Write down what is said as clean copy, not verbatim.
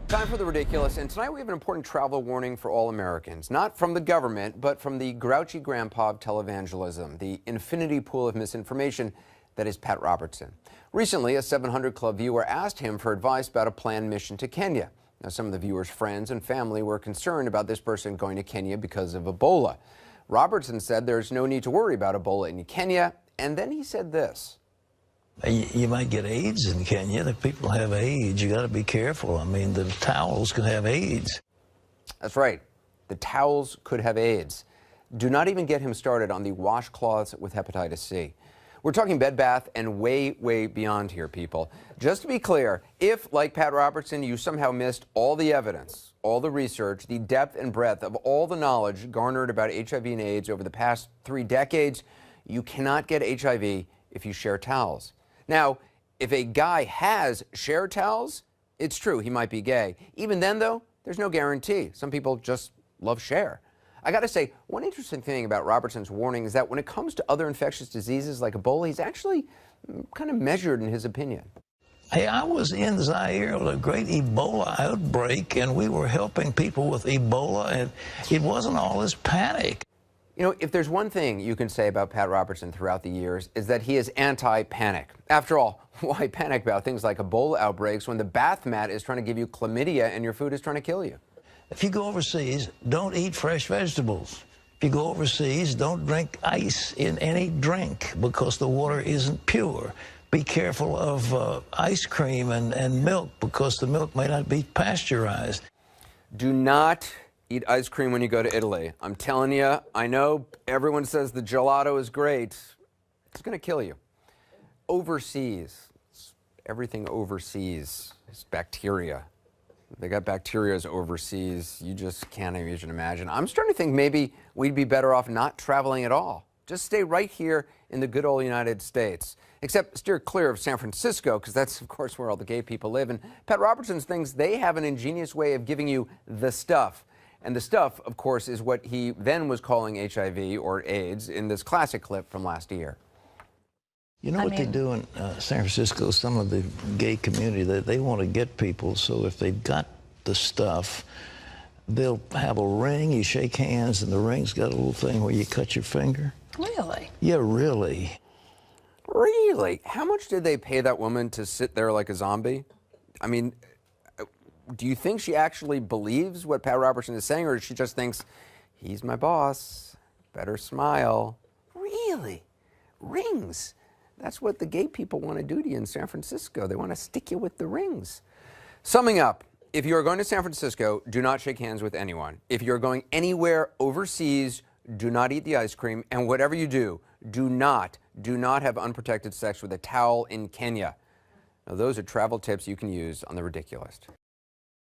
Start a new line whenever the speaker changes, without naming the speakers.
Time for the ridiculous, and tonight we have an important travel warning for all Americans. Not from the government, but from the grouchy grandpa of televangelism, the infinity pool of misinformation that is Pat Robertson. Recently, a 700 Club viewer asked him for advice about a planned mission to Kenya. Now, some of the viewer's friends and family were concerned about this person going to Kenya because of Ebola. Robertson said there's no need to worry about Ebola in Kenya, and then he said this.
You might get AIDS in Kenya. The people have AIDS. You got to be careful. I mean, the towels could have AIDS.
That's right. The towels could have AIDS. Do not even get him started on the washcloths with hepatitis C. We're talking Bed Bath and way, way beyond here, people. Just to be clear, if, like Pat Robertson, you somehow missed all the evidence, all the research, the depth and breadth of all the knowledge garnered about HIV and AIDS over the past 3 decades, you cannot get HIV if you share towels. Now, if a guy has shared towels, it's true, he might be gay. Even then, though, there's no guarantee. Some people just love share. I got to say, one interesting thing about Robertson's warning is that when it comes to other infectious diseases like Ebola, he's actually kind of measured in his opinion.
Hey, I was in Zaire with a great Ebola outbreak, and we were helping people with Ebola, and it wasn't all this panic.
You know, if there's one thing you can say about Pat Robertson throughout the years, is that he is anti-panic. After all, why panic about things like Ebola outbreaks when the bath mat is trying to give you chlamydia and your food is trying to kill you?
If you go overseas, don't eat fresh vegetables. If you go overseas, don't drink ice in any drink because the water isn't pure. Be careful of ice cream and milk because the milk may not be pasteurized.
Do not eat ice cream when you go to Italy. I'm telling you, I know everyone says the gelato is great. It's going to kill you. Overseas, everything overseas is bacteria. They got bacteria overseas. You just can't even imagine. I'm starting to think maybe we'd be better off not traveling at all. Just stay right here in the good old United States. Except steer clear of San Francisco, because that's, of course, where all the gay people live. And Pat Robertson thinks they have an ingenious way of giving you the stuff. And the stuff, of course, is what he then was calling HIV or AIDS in this classic clip from last year.
You know what they do in San Francisco, some of the gay community, they want to get people, so if they've got the stuff, they'll have a ring, you shake hands, and the ring's got a little thing where you cut your finger.
Really?
Yeah, really.
Really? How much did they pay that woman to sit there like a zombie? I mean, do you think she actually believes what Pat Robertson is saying, or she just thinks, he's my boss, better smile? Really? Rings? That's what the gay people want to do to you in San Francisco. They want to stick you with the rings. Summing up, if you are going to San Francisco, do not shake hands with anyone. If you're going anywhere overseas, do not eat the ice cream. And whatever you do not have unprotected sex with a towel in Kenya. Now, those are travel tips you can use on The Ridiculous.